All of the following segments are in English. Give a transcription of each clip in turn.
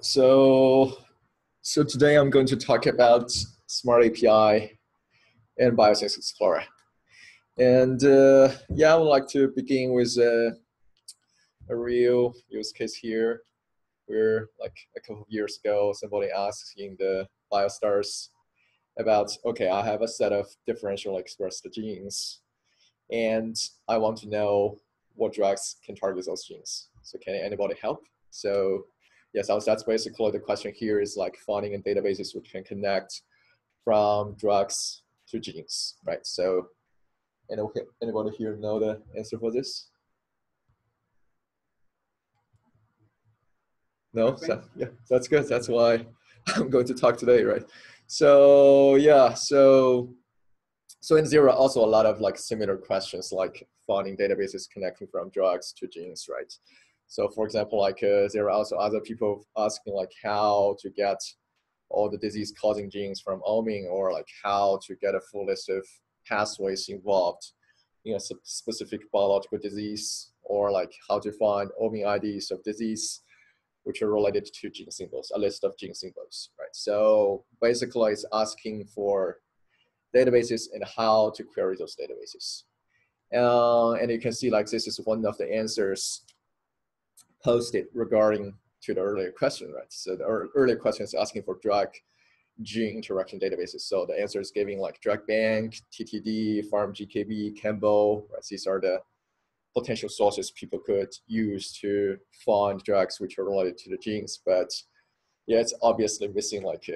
So, so today I'm going to talk about SmartAPI and BioThings Explorer. And yeah, I would like to begin with a real use case here, where like a couple of years ago, somebody asked in the BioStars about, okay, I have a set of differential expressed genes, and I want to know what drugs can target those genes. So can anybody help? So yes, that's basically the question here is like finding in databases which can connect from drugs to genes, right? So anybody here know the answer for this? No? So, yeah, that's good. That's why I'm going to talk today, right? So yeah, so in there are also a lot of like similar questions like finding databases connecting from drugs to genes, right? So for example, like there are also other people asking like how to get all the disease causing genes from oming, or like how to get a full list of pathways involved in a specific biological disease, or like how to find oming IDs of disease which are related to gene symbols, a list of gene symbols, right? So basically it's asking for databases and how to query those databases. And you can see like this is one of the answers posted regarding to the earlier question, right? So the earlier question is asking for drug gene interaction databases. So the answer is giving like drug bank, TTD, PharmGKB, Campbell, right? These are the potential sources people could use to find drugs which are related to the genes. But yeah, it's obviously missing like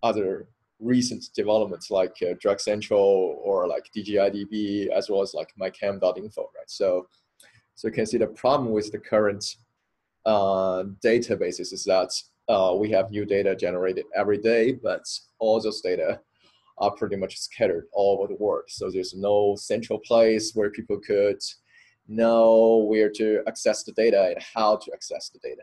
other recent developments like Drug Central or like DGIDB, as well as like mychem.info, right? So you can see the problem with the current databases is that we have new data generated every day, but all those data are pretty much scattered all over the world. So there's no central place where people could know where to access the data and how to access the data.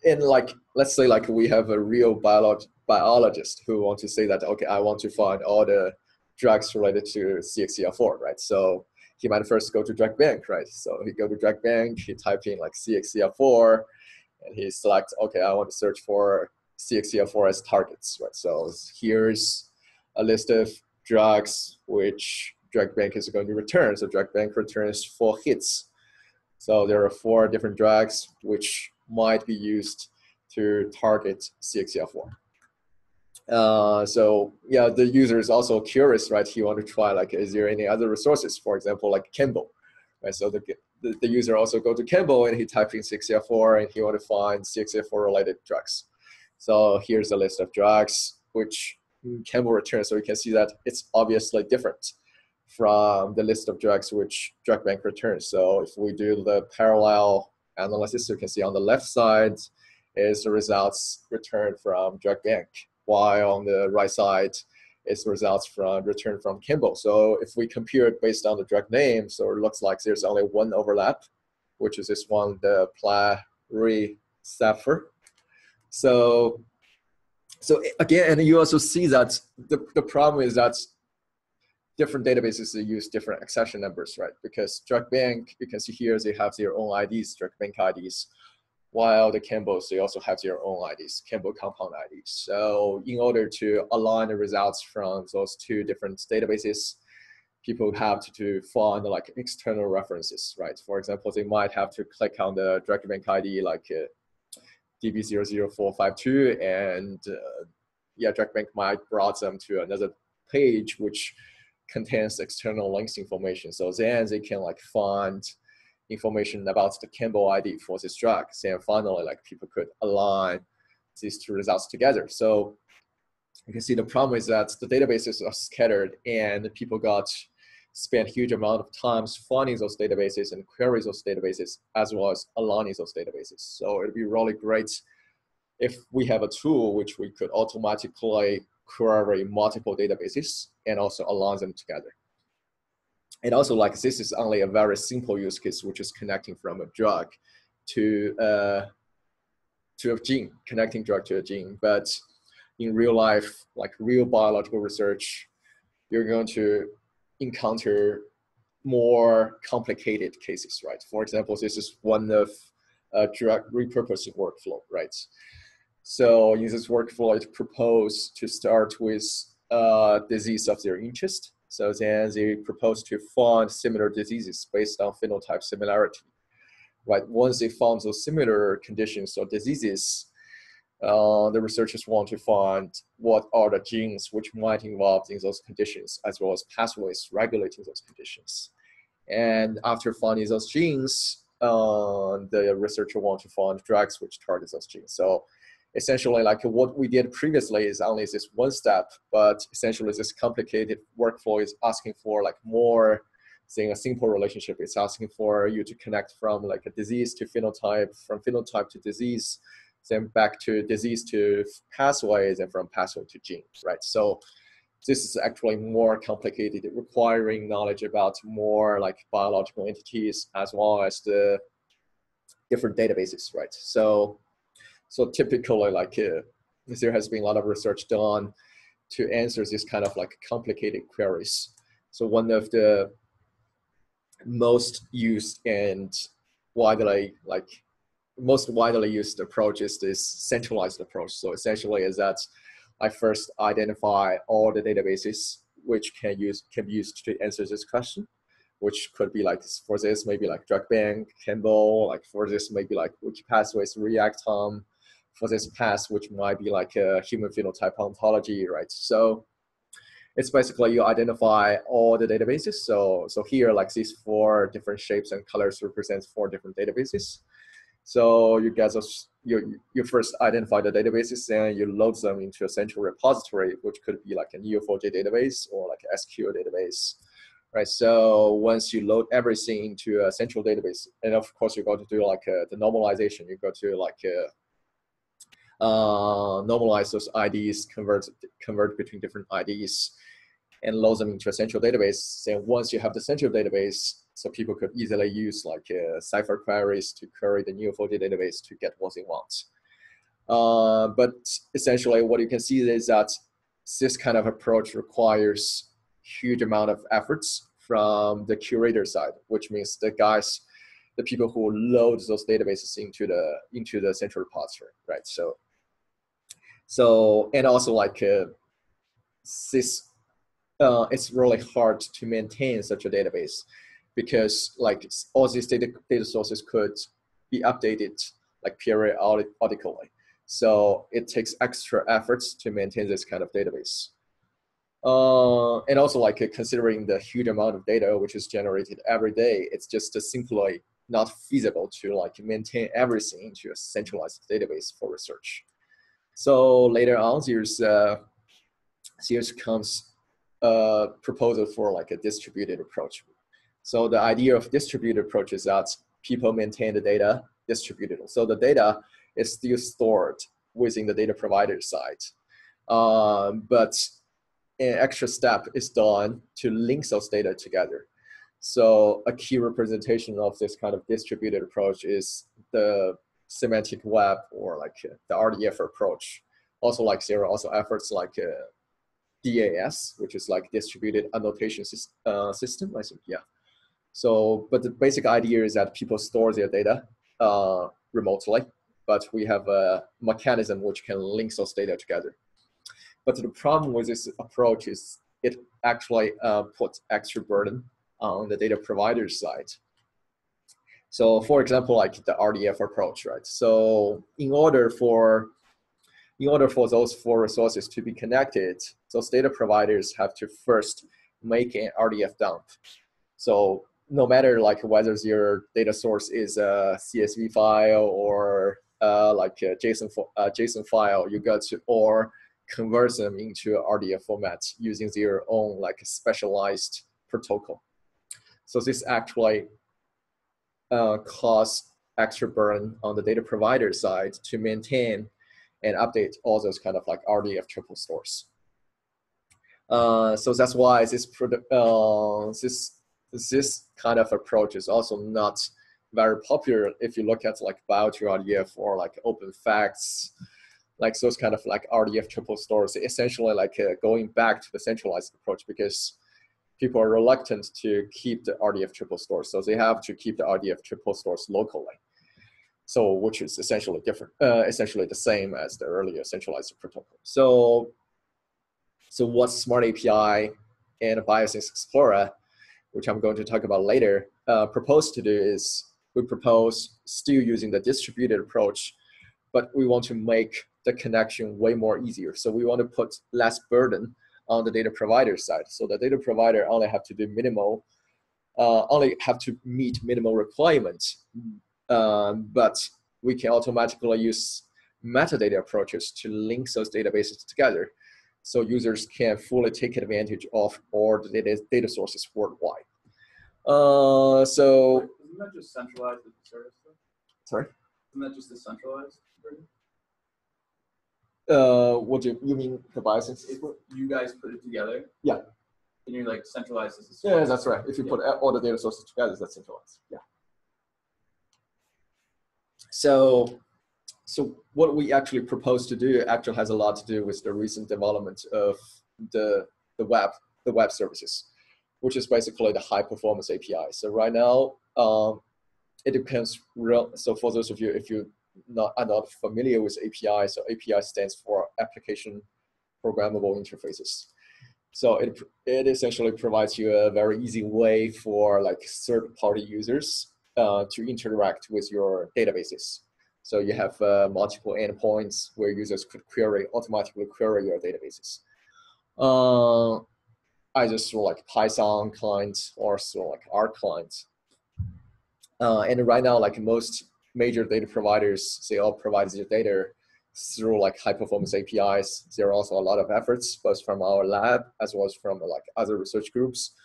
And like, let's say like we have a real biologist who wants to say that, okay, I want to find all the drugs related to CXCR4, right? So he might first go to drug bank, right? So he go to drug bank, he type in like CXCR4, and he selects, okay, I want to search for CXCR4 as targets, right? So here's a list of drugs which drug bank is going to return. So drug bank returns 4 hits. So there are 4 different drugs which might be used to target CXCR4. So yeah, the user is also curious, right? He want to try like, is there any other resources? For example, like Campbell, right? So the user also go to Campbell and he types in CXCR4 and he want to find CXCR4 related drugs. So here's a list of drugs which Campbell returns. So you can see that it's obviously different from the list of drugs which drug bank returns. So if we do the parallel analysis, you can see on the left side is the results returned from drug bank, while on the right side is results from returned from Campbell. So if we compare it based on the drug name, so it looks like there's only one overlap, which is this one, the Plaricepher. So again, and you also see that the problem is that different databases use different accession numbers, right? Because drug bank, you can see here, they have their own IDs, drug bank IDs, while the Campbells, they also have their own IDs, Campbell compound IDs. So in order to align the results from those 2 different databases, people have to find like external references, right? For example, they might have to click on the drug bank ID like DB00452, and yeah, drug bank might brought them to another page which contains external links information. So then they can like find information about the Campbell ID for this drug. And finally, like people could align these 2 results together. So you can see the problem is that the databases are scattered and people spent huge amount of time finding those databases and query those databases, as well as aligning those databases. So it'd be really great if we have a tool which we could automatically query multiple databases and also align them together. And also, like, this is only a very simple use case, which is connecting from a drug to a gene, connecting drug to a gene. But in real life, like real biological research, you're going to encounter more complicated cases, right? For example, this is one of drug repurposing workflow, right? So in this workflow, it proposed to start with disease of their interest. So then they propose to find similar diseases based on phenotype similarity, right? Once they found those similar conditions or diseases, the researchers want to find what are the genes which might involve in those conditions, as well as pathways regulating those conditions. And after finding those genes, the researcher want to find drugs which target those genes. So essentially, like what we did previously is only this one step, but essentially this complicated workflow is asking for like more, saying a simple relationship. It's asking for you to connect from like a disease to phenotype, from phenotype to disease, then back to disease to pathways, and from pathway to gene, right? So this is actually more complicated, requiring knowledge about more like biological entities as well as the different databases, right? So typically, like there has been a lot of research done to answer this kind of like complicated queries. So one of the most used and most widely used approach is this centralized approach. So essentially is that I first identify all the databases which can be used to answer this question, which could be like, for this, maybe like drug bank, Campbell, like for this, maybe like which pathways react on, for this path, which might be like a human phenotype ontology, right? So it's basically you identify all the databases. So here, like these 4 different shapes and colors represent 4 different databases. So you get those, you first identify the databases and you load them into a central repository, which could be like a Neo4j database or like a SQL database, right? So once you load everything into a central database, and of course you go to do like the normalization, you go to like normalize those IDs, convert between different IDs, and load them into a central database. And once you have the central database, so people could easily use like Cypher queries to query the Neo4j database to get what they want. But essentially what you can see is that this kind of approach requires huge amount of efforts from the curator side, which means the people who load those databases into the central repository, right? So and also like this, it's really hard to maintain such a database because like all these data sources could be updated like periodically. So it takes extra efforts to maintain this kind of database. And also like considering the huge amount of data which is generated every day, it's just simply not feasible to like maintain everything into a centralized database for research. So later on, here's comes a proposal for like a distributed approach. So the idea of distributed approach is that people maintain the data distributed. So the data is still stored within the data provider side. But an extra step is done to link those data together. So a key representation of this kind of distributed approach is the semantic web or like the RDF approach. Also like there are also efforts like DAS, which is like distributed annotation system, I think, yeah. So, but the basic idea is that people store their data remotely, but we have a mechanism which can link those data together. But the problem with this approach is it actually puts extra burden on the data provider side. So for example, like the RDF approach, right? So in order for those 4 resources to be connected, those data providers have to first make an RDF dump. So no matter like whether your data source is a CSV file or like a JSON file, you got to or convert them into RDF format using their own like specialized protocol. So this actually cause extra burden on the data provider side to maintain and update all those kind of like RDF triple stores. So that's why this kind of approach is also not very popular if you look at like BioThings or like OpenFacts, like those kind of like RDF triple stores, essentially like going back to the centralized approach because people are reluctant to keep the RDF triple stores. So they have to keep the RDF triple stores locally. So which is essentially different, essentially the same as the earlier centralized protocol. So what SmartAPI and BioThings Explorer, which I'm going to talk about later, propose to do is we propose still using the distributed approach, but we want to make the connection way more easier. So we want to put less burden on the data provider side. So the data provider only have to do minimal, only have to meet minimal requirements, but we can automatically use metadata approaches to link those databases together, so users can fully take advantage of all the data sources worldwide. So isn't that just centralized with the service though? Sorry? Isn't that just the centralized version? What do you mean the BioThings? If you guys put it together, yeah, and you're like centralized as a source. Yeah, that's right. If you put all the data sources together, that's centralized. Yeah. So what we actually propose to do actually has a lot to do with the recent development of the web services, which is basically the high performance API. So right now, it depends. So for those of you, if you are not familiar with API, so API stands for Application Programmable Interfaces. So it essentially provides you a very easy way for like third-party users to interact with your databases. So you have multiple endpoints where users could automatically query your databases. Either through like Python client or through like R client. And right now, like most major data providers, they all provide their data through like high performance APIs. There are also a lot of efforts, both from our lab as well as from like other research groups,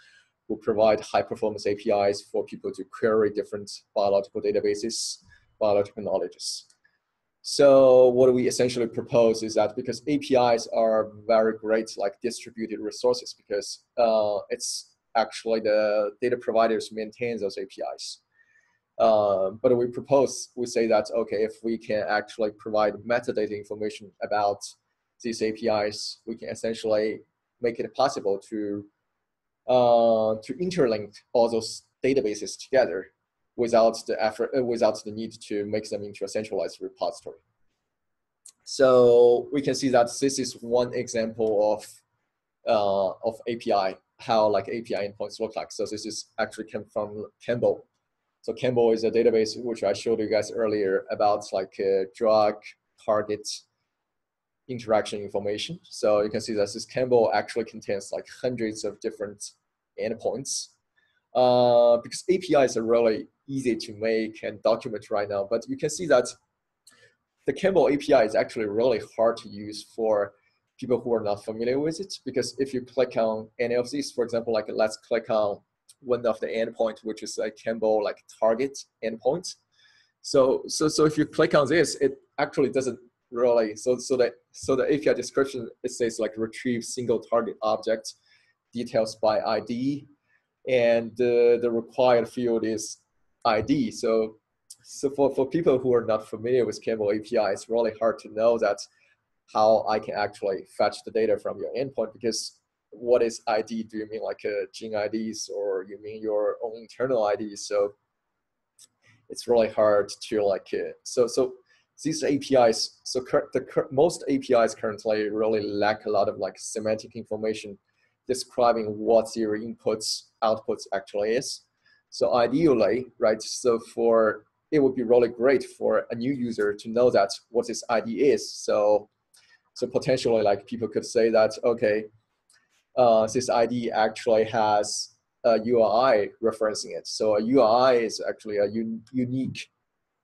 who provide high performance APIs for people to query different biological databases, biological knowledges. So what we essentially propose is that because APIs are very great like distributed resources, because it's actually the data providers maintain those APIs. But we say that, okay, if we can actually provide metadata information about these APIs, we can essentially make it possible to interlink all those databases together without the need to make them into a centralized repository. So we can see that this is one example of API, how like API endpoints look like. So this is actually came from Campbell. So Campbell is a database which I showed you guys earlier about like drug target interaction information. So you can see that this Campbell actually contains like hundreds of different endpoints. Because APIs are really easy to make and document right now, but you can see that the Campbell API is actually really hard to use for people who are not familiar with it, because if you click on any of these, for example, like let's click on one of the endpoint, which is a Campbell like target endpoint. So if you click on this, it actually doesn't really, so the API description, it says like retrieve single target object details by ID, and the required field is ID. So for people who are not familiar with Campbell API, it's really hard to know that how I can actually fetch the data from your endpoint, because what is ID? Do you mean like gene IDs, or you mean your own internal IDs? So it's really hard to like, so these APIs, so most APIs currently really lack a lot of like semantic information describing what your outputs actually is. So ideally, right, so it would be really great for a new user to know that what this ID is. So potentially like people could say that, okay, this ID actually has a URI referencing it. So a URI is actually a unique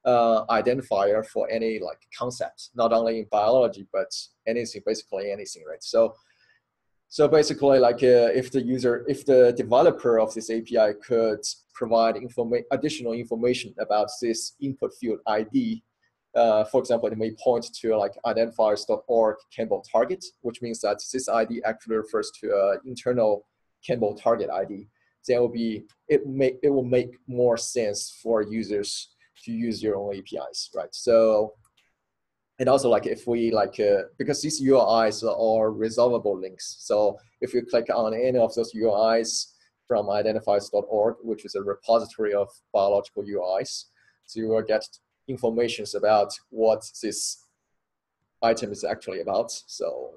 identifier for any like concept, not only in biology, but anything, basically anything, right? So basically, like if the developer of this API could provide additional information about this input field ID, for example, it may point to like identifiers.org Campbell target, which means that this ID actually refers to an internal Campbell target ID. Then it will make more sense for users to use your own APIs, right? So, and also like if we like, because these URIs are all resolvable links. So if you click on any of those URIs from identifiers.org, which is a repository of biological URIs, so you will get information about what this item is actually about. So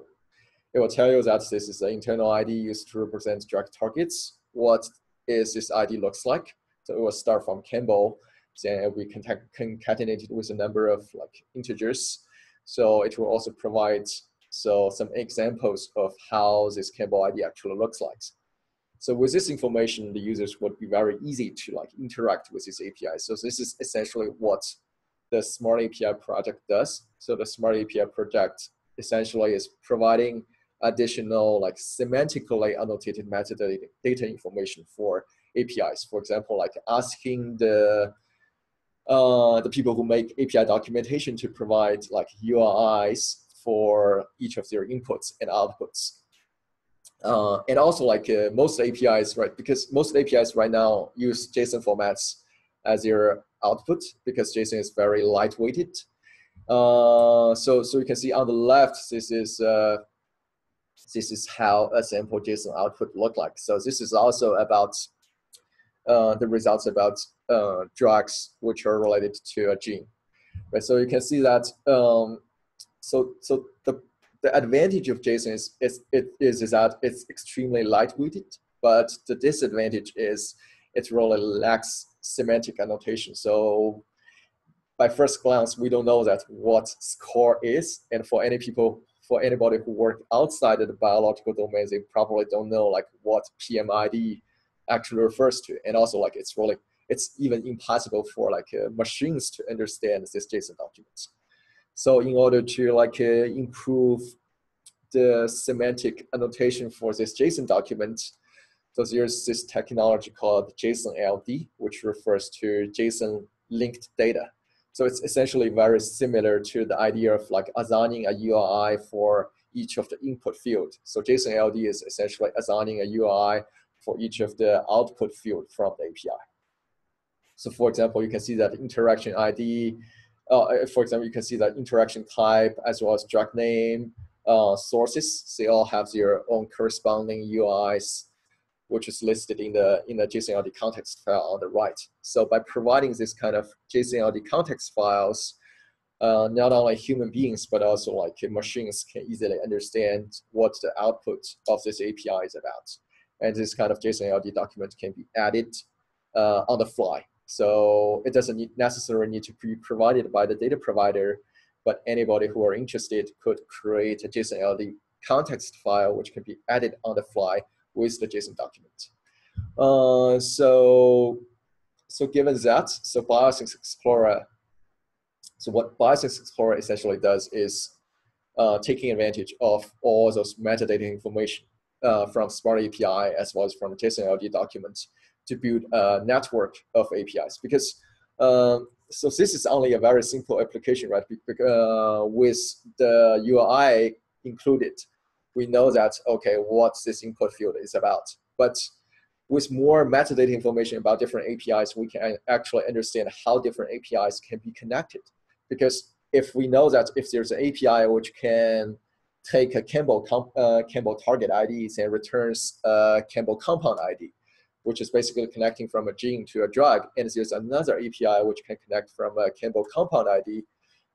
it will tell you that this is the internal ID used to represent drug targets. What is this ID looks like? So it will start from Campbell, then it will be concatenated with a number of like integers. So it will also provide some examples of how this Campbell ID actually looks like. So with this information, the users would be very easy to like interact with this API. So this is essentially what the SmartAPI project does. So the SmartAPI project essentially is providing additional like semantically annotated metadata information for APIs. For example, like asking the people who make API documentation to provide like URIs for each of their inputs and outputs. And also like most APIs, right? Because most APIs right now use JSON formats as their output because JSON is very lightweighted. So you can see on the left, this is how a sample JSON output look like. So this is also about the results about drugs which are related to a gene. Right? So you can see that. So the advantage of JSON is that it's extremely lightweighted, but the disadvantage is it really lacks semantic annotation. So by first glance, we don't know that what score is, and for anybody who work outside of the biological domain, they probably don't know like what PMID actually refers to, and also like it's even impossible for like machines to understand this JSON document. So in order to like improve the semantic annotation for this JSON document, so there's this technology called JSON LD, which refers to JSON linked data. So it's essentially very similar to the idea of like assigning a URI for each of the input field. So JSON LD is essentially assigning a URI for each of the output field from the API. So for example, you can see that interaction ID, for example, you can see that interaction type as well as drug name, sources, they all have their own corresponding UIs, which is listed in the JSON LD context file on the right. So by providing this kind of JSON LD context files, not only human beings, but also like machines can easily understand what the output of this API is about. And this kind of JSON LD document can be added on the fly. So it doesn't necessarily need to be provided by the data provider, but anybody who are interested could create a JSON LD context file, which can be added on the fly with the JSON document. So given that, so BioThings Explorer, so what BioThings Explorer essentially does is taking advantage of all those metadata information from SmartAPI as well as from JSON LD documents to build a network of APIs. Because so this is only a very simple application, right? With the URI included, we know that, okay, what this input field is about. But with more metadata information about different APIs, we can actually understand how different APIs can be connected. Because if we know that if there's an API which can take a Campbell target ID and returns a Campbell compound ID, which is basically connecting from a gene to a drug, and there's another API which can connect from a Campbell compound ID,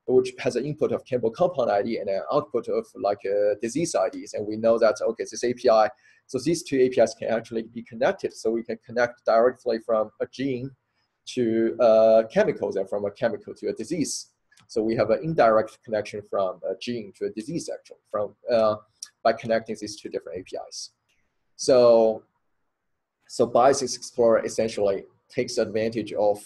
which has an input of Campbell compound ID and an output of like disease IDs. And we know that, okay, this API, so these two APIs can actually be connected. So we can connect directly from a gene to chemicals and from a chemical to a disease. So we have an indirect connection from a gene to a disease actually by connecting these two different APIs. So BioThings Explorer essentially takes advantage of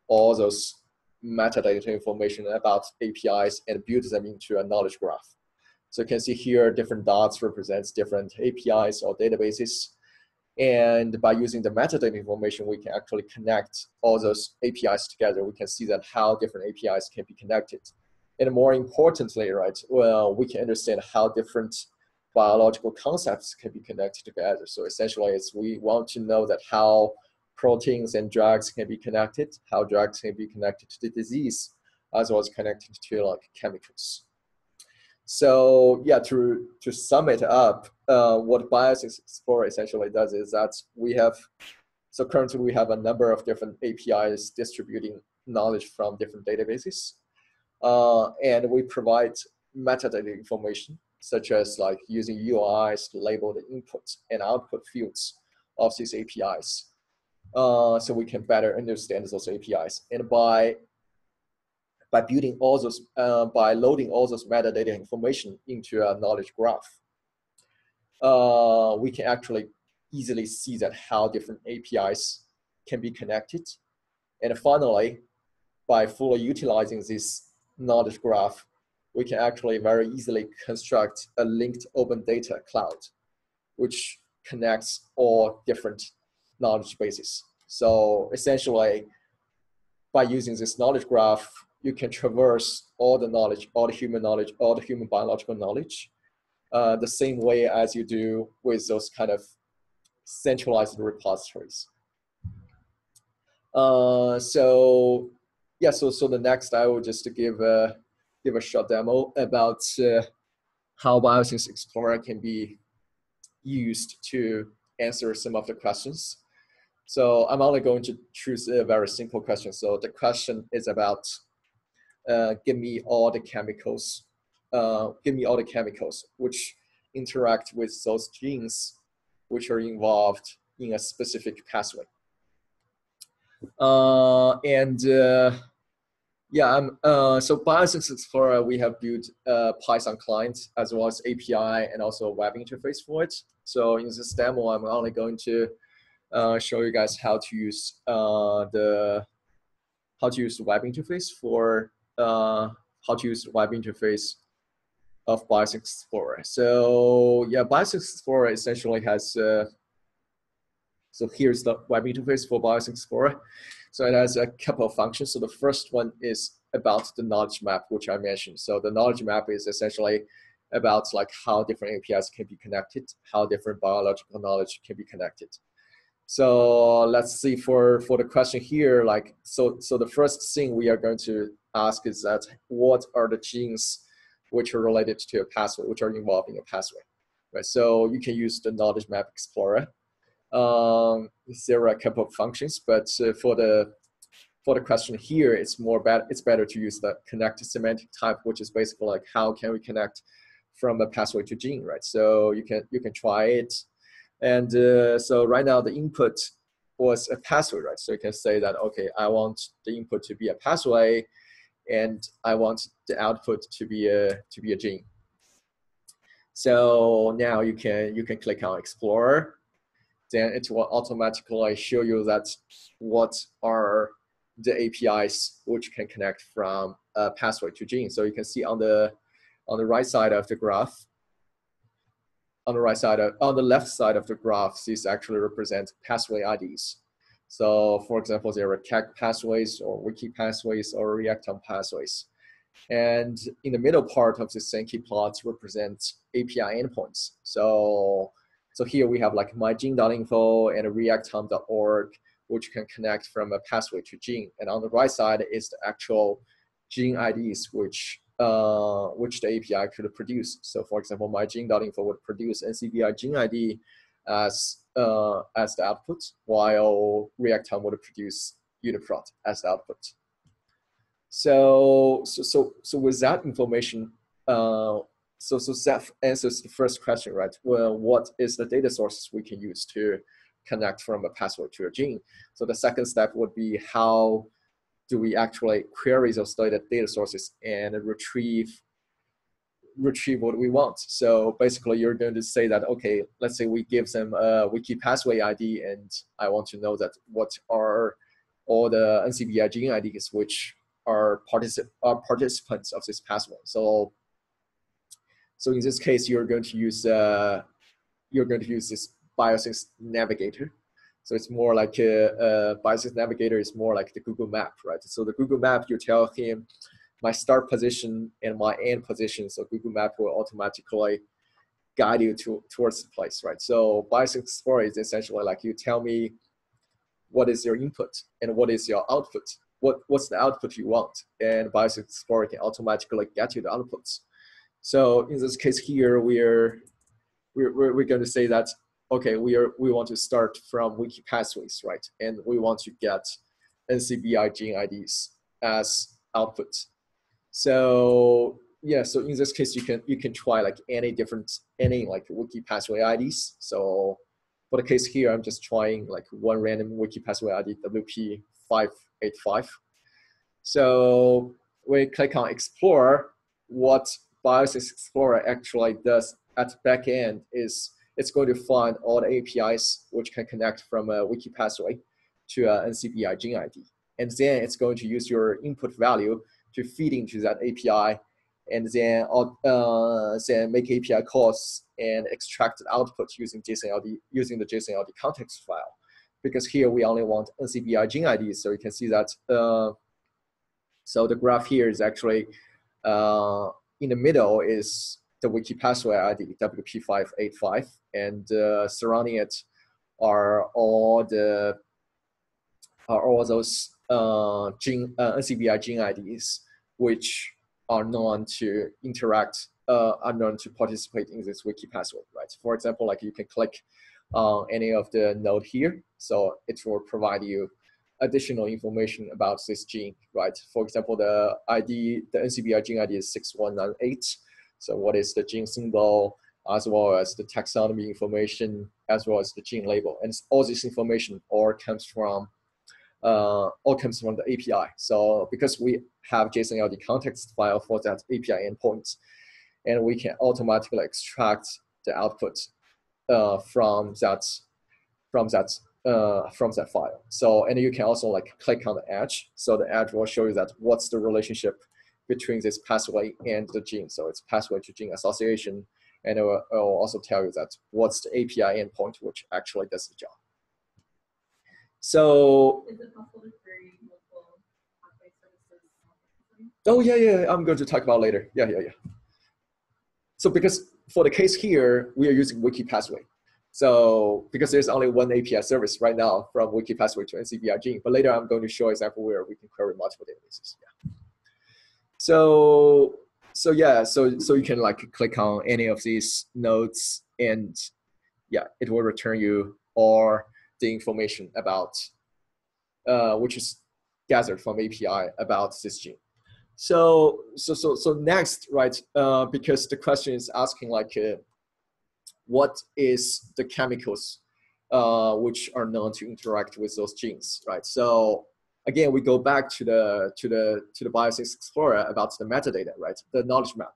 all those metadata information about APIs and builds them into a knowledge graph. So you can see here different dots represents different APIs or databases. And by using the metadata information, we can actually connect all those APIs together. We can see that how different APIs can be connected. And more importantly, right, well, we can understand how different biological concepts can be connected together. So essentially, we want to know that how proteins and drugs can be connected, how drugs can be connected to the disease, as well as connected to like chemicals. So yeah, to sum it up, what BioThings Explorer essentially does is that currently we have a number of different APIs distributing knowledge from different databases. And we provide metadata information, such as like using UIs to label the input and output fields of these APIs. So we can better understand those APIs. And by building all those, by loading all those metadata information into a knowledge graph, we can actually easily see that how different APIs can be connected. And finally, by fully utilizing this knowledge graph, we can actually very easily construct a linked open data cloud, which connects all different knowledge bases. So essentially, by using this knowledge graph, you can traverse all the knowledge, all the human knowledge, all the human biological knowledge, the same way as you do with those kind of centralized repositories. So the next I will just give a short demo about how BioThings Explorer can be used to answer some of the questions. So I'm only going to choose a very simple question. So the question is about give me all the chemicals which interact with those genes which are involved in a specific pathway. So BioThings Explorer, we have built a Python client as well as API and also a web interface for it. So in this demo, I'm only going to show you guys how to use the web interface for of BioThings Explorer. So yeah, BioThings Explorer essentially has so here's the web interface for BioThings Explorer. So it has a couple of functions. So the first one is about the knowledge map, which I mentioned. So the knowledge map is essentially about like how different APIs can be connected, how different biological knowledge can be connected. So let's see for the question here, like, so the first thing we are going to ask is that what are the genes which are related to a pathway, which are involved in a pathway, right? So you can use the knowledge map explorer. There are a couple of functions, but for the question here, it's better to use the connect semantic type, which is basically like how can we connect from a pathway to gene, right? So you can try it, and so right now the input was a pathway, right? So you can say that okay, I want the input to be a pathway, and I want the output to be a gene. So now you can click on Explorer. Then it will automatically show you that what are the APIs which can connect from a pathway to gene. So you can see on the right side of the graph, on the left side of the graph, these actually represent pathway IDs. So for example, there are CAG pathways or wiki pathways or Reactome pathways. And in the middle part of the Sankey plot represents API endpoints. So here we have like mygene.info and reactome.org, which can connect from a pathway to gene. And on the right side is the actual gene IDs, which the API could produce. So for example, mygene.info would produce NCBI gene ID as the output, while Reactome would produce UniProt as the output. So with that information, so that answers the first question, right? Well, what is the data sources we can use to connect from a pathway to a gene? So the second step would be how do we actually query those data sources and retrieve what we want. So basically you're going to say that, okay, let's say we give them a wiki pathway ID, and I want to know that what are all the NCBI gene IDs which are participants of this pathway. So in this case, you're going to use this BioThings Navigator. So it's more like BioThings Navigator is more like the Google Map, right? So the Google Map, you tell him my start position and my end position. So Google Map will automatically guide you towards the place, right? So BioThings Explorer is essentially like you tell me what is your input and what is your output. What's the output you want? And BioThings Explorer can automatically get you the outputs. So in this case here, we're going to say that, okay, we want to start from wiki pathways, right? And we want to get NCBI gene IDs as output. So yeah, so in this case, you can try like any like wiki password IDs. So for the case here, I'm just trying like one random wiki password ID WP585. So we click on Explorer. What BioThings Explorer actually does at the back end is it's going to find all the APIs which can connect from a wiki password to an NCBI Jing ID. And then it's going to use your input value to feed into that API, and then make API calls and extract the output using JSON-LD, using the JSON-LD context file. Because here we only want NCBI Jing IDs, so you can see that. So the graph here is actually in the middle is the wiki password ID WP585, and surrounding it are all those NCBI Jing IDs which are known to interact, are known to participate in this wiki password, right? For example, like you can click on any of the node here, so it will provide you additional information about this gene, right? For example, the NCBI Jing ID is 6198. So what is the gene symbol, as well as the taxonomy information, as well as the gene label, and all this information all comes from the API. So because we have JSON-LD context file for that API endpoint, and we can automatically extract the output from that file. So, and you can also like click on the edge. So the edge will show you that what's the relationship between this pathway and the gene. So it's pathway to gene association. And it will also tell you that what's the API endpoint which actually does the job. So, is it possible to query multiple pathway services? Oh yeah, I'm going to talk about later. Yeah. So because for the case here, we are using wiki password. So because there's only one API service right now from wiki password to NCBI Jing, but later I'm going to show an example where we can query multiple databases. Yeah. So you can like click on any of these nodes, and yeah, it will return you all the information about which is gathered from API about this gene. So next, right? Because the question is asking like, what is the chemicals which are known to interact with those genes, right? So again, we go back to the BioThings Explorer about the metadata, right? The knowledge map,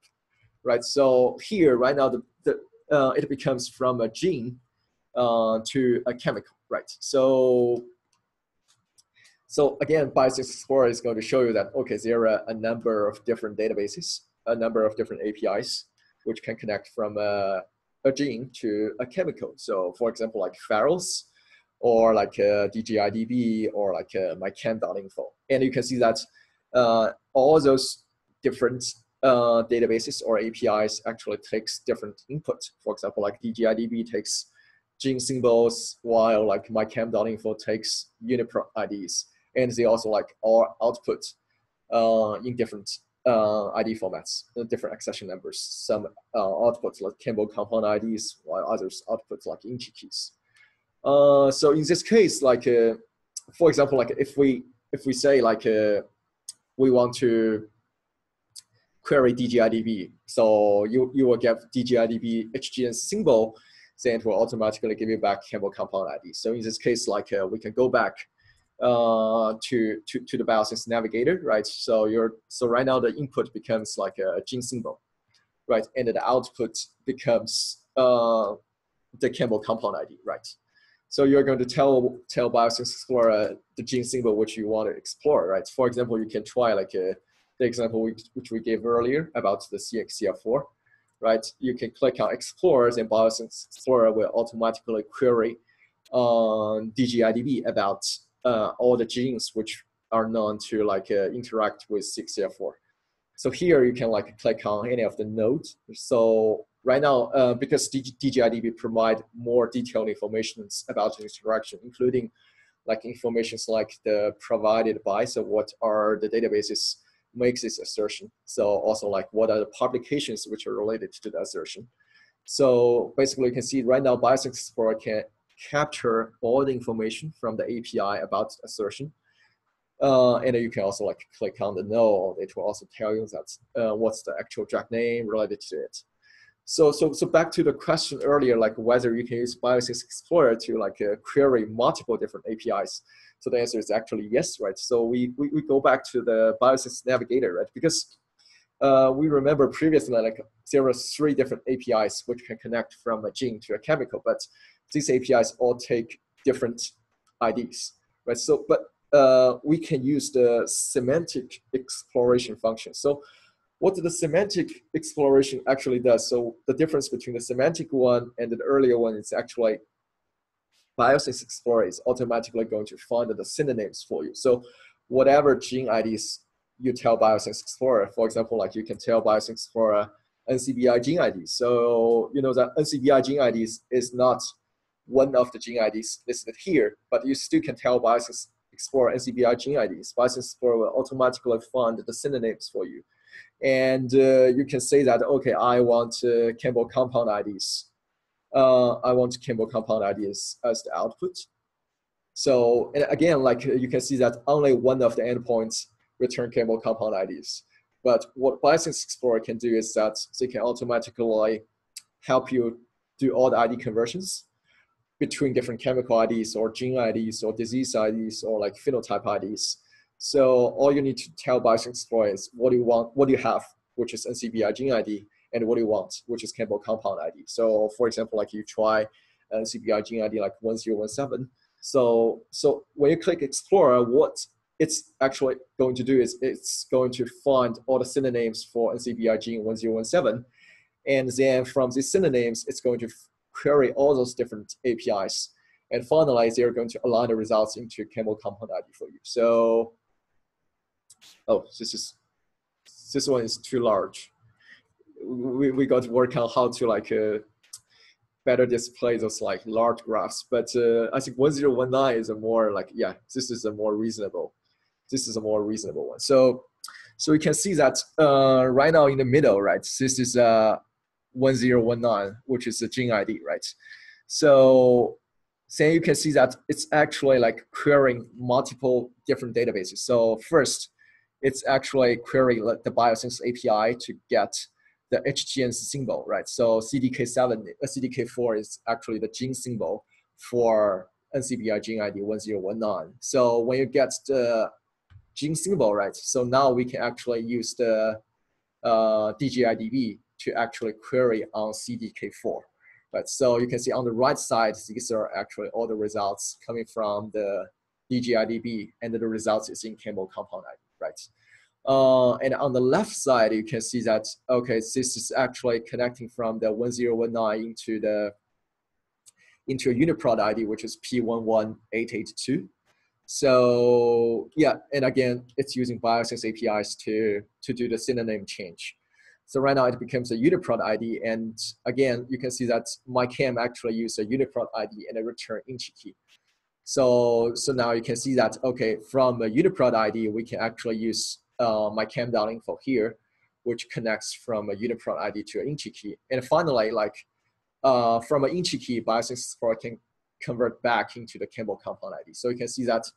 right? So here, right now, it becomes from a gene to a chemical, right? So again, BioThings Explorer is going to show you that, okay, there are a number of different databases, a number of different APIs, which can connect from a gene to a chemical. So for example, like Pharrell's, or like DGIDB, or like mychem.info. And you can see that all those different databases or APIs actually takes different input. For example, like DGIDB takes gene symbols, while like mychem.info takes UniProt IDs. And they also like all output in different ID formats, different accession numbers. Some outputs like Campbell compound IDs, while others outputs like Inchi keys. So in this case, like for example, like if we say like we want to query DGIDB, so you will get DGIDB HGN symbol, then it will automatically give you back Campbell compound ID. So in this case, like we can go back to the BioThings navigator, right? So right now the input becomes like a gene symbol, right? And the output becomes the Campbell compound ID, right? So you're going to tell BioThings Explorer the gene symbol which you want to explore, right? For example, you can try like the example which we gave earlier about the CXCF4, right? You can click on Explorers, and BioThings Explorer will automatically query DGIDB about all the genes which are known to like interact with CXCF4. So here you can like click on any of the nodes. So right now, because DGIDB provide more detailed information about the interaction, including like informations like the provided by, so what are the databases makes this assertion. So also like what are the publications which are related to the assertion. So basically you can see right now BioThings Explorer can capture all the information from the API about assertion. And then you can also like click on the node. It will also tell you that what's the actual drug name related to it. So back to the question earlier, like whether you can use BioThings Explorer to like query multiple different APIs. So the answer is actually yes, right? So we go back to the BioThings Navigator, right? Because we remember previously like there were 3 different APIs which can connect from a gene to a chemical, but these APIs all take different IDs, right? So we can use the semantic exploration function. So what the semantic exploration actually does, so the difference between the semantic one and the earlier one is actually BioThings Explorer is automatically going to find the synonyms for you. So whatever gene IDs you tell BioThings Explorer, for example, like you can tell BioThings Explorer NCBI gene ID. So you know that NCBI gene IDs is not one of the gene IDs listed here, but you still can tell BioThings Explorer NCBI gene IDs. BioThings Explorer will automatically find the synonyms for you. And you can say that, okay, I want chemical compound IDs. I want chemical compound IDs as the output. So and again, like you can see that only one of the endpoints return chemical compound IDs. But what BioThings Explorer can do is that they can automatically help you do all the ID conversions between different chemical IDs or gene IDs or disease IDs or like phenotype IDs. So all you need to tell BioThings Explorer is what do you want, what do you have, which is NCBI gene ID, and what do you want, which is chemical compound ID. So for example, like you try NCBI gene ID like 1017. So when you click Explorer, what it's actually going to do is it's going to find all the synonyms for NCBI gene 1017. And then from these synonyms, it's going to query all those different APIs. And finally, they're going to align the results into chemical compound ID for you. So, oh, this one is too large. We got to work on how to like better display those like large graphs. But I think 1019 is a more like, yeah, this is a more reasonable. This is a more reasonable one. So we can see that right now in the middle, right? This is 1019, which is the gene ID, right? So then you can see that it's actually like querying multiple different databases. So first, it's actually querying the BioThings API to get the HGN symbol, right? So CDK4 is actually the gene symbol for NCBI gene ID 1019. So when you get the gene symbol, right? So now we can actually use the DGIDB to actually query on CDK4, right? So you can see on the right side, these are actually all the results coming from the DGIDB, and the results is in chemical compound ID, right? And on the left side, you can see that, okay, this is actually connecting from the 1019 into a UniProt ID, which is P11882. So yeah, and again, it's using BioThings APIs to do the synonym change. So right now it becomes a UniProt ID, and again, you can see that MyChem actually used a UniProt ID and a return inch key. So now you can see that, okay, from a UniProt ID, we can actually use MyChem.info here, which connects from a UniProt ID to an inch key. And finally, like from an inch key, BioThings Explorer can convert back into the chemical compound ID. So you can see that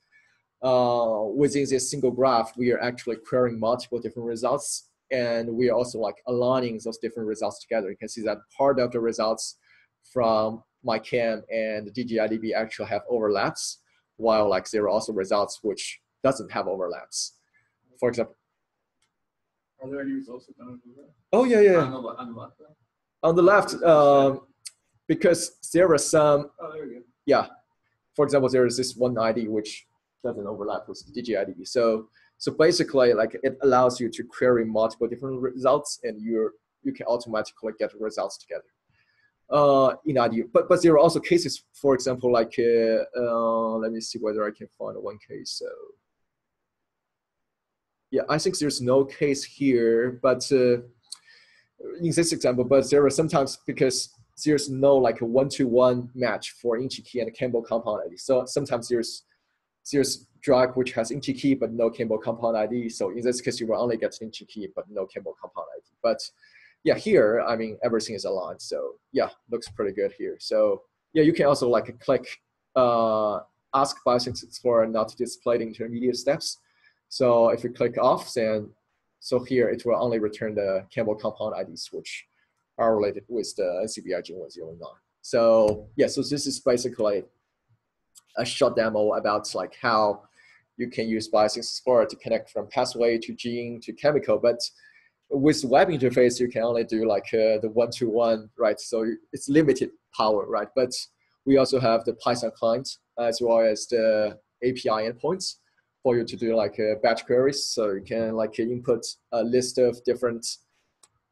within this single graph, we are actually querying multiple different results, and we are also like aligning those different results together. You can see that part of the results from MyChem and DGIDB actually have overlaps, while like there are also results which doesn't have overlaps. For example, Are there any results that don't do that? oh yeah. On the left. On the left, because there are some. Oh, there we go. Yeah, for example, there is this one ID which doesn't overlap with DGIDB. So basically, like it allows you to query multiple different results, and you can automatically get the results together in ID. But there are also cases, for example, like let me see whether I can find one case. So yeah, I think there's no case here, but in this example, but there are sometimes because there's no like a one-to-one match for inch key and chemical compound ID. So sometimes there's drug which has inch key but no chemical compound ID. So in this case, you will only get inch key but no chemical compound ID. But yeah, here, I mean, everything is aligned. So yeah, looks pretty good here. So yeah, you can also like click ask BioThings Explorer not to display the intermediate steps. So if you click off, then so here it will only return the chemical compound IDs which are related with the NCBI Jiwen 09. So yeah, so this is basically a short demo about like how you can use BioThings Explorer to connect from pathway to gene to chemical. But with web interface, you can only do like the one-to-one, right? So it's limited power, right? But we also have the Python client as well as the API endpoints for you to do like batch queries. So you can like input a list of different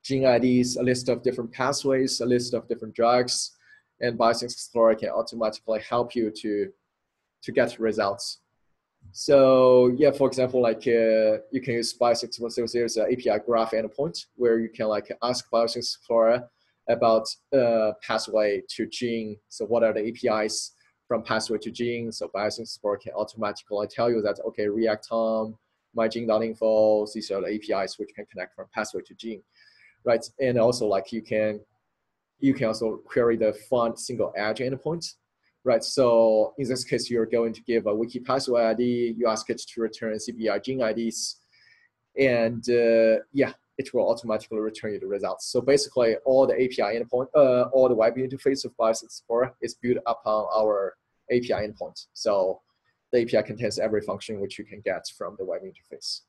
gene IDs, a list of different pathways, a list of different drugs, and BioThings Explorer can automatically help you to get results. So yeah, for example, like you can use BioThings Explorer. So there's an API graph endpoint where you can like ask BioThings Explorer about pathway to gene. So what are the APIs from pathway to gene? So BioThings Explorer can automatically tell you that, okay, Reactome, mygene.info, these are the APIs which can connect from pathway to gene, right? And also like you can also query the find single edge endpoint. Right, so in this case, you're going to give a wiki pathway ID, you ask it to return CBI gene IDs, and yeah, it will automatically return you the results. So basically, all the API endpoint, all the web interface of BioThings Explorer is built upon our API endpoint. So the API contains every function which you can get from the web interface.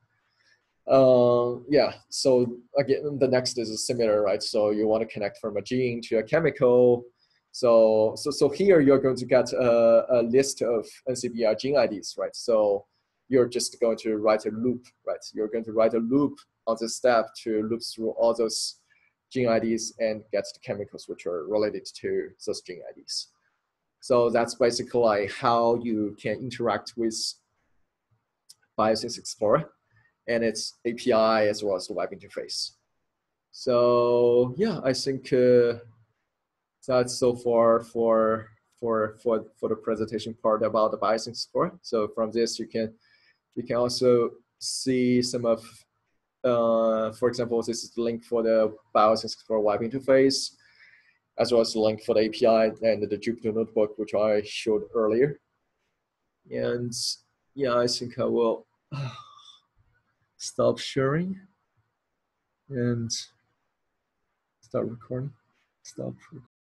Yeah, so again, the next is similar, right? So you want to connect from a gene to a chemical. So here you're going to get a list of NCBI gene IDs, right? So you're just going to write a loop, right? You're going to write a loop on this step to loop through all those gene IDs and get the chemicals which are related to those gene IDs. So that's basically how you can interact with BioThings Explorer and its API as well as the web interface. So yeah, I think that's so far for the presentation part about the BioThings Explorer. So from this, you can also see some of, for example, this is the link for the BioThings Explorer web interface, as well as the link for the API and the Jupyter notebook, which I showed earlier. And yeah, I think I will stop sharing and start recording. Stop recording.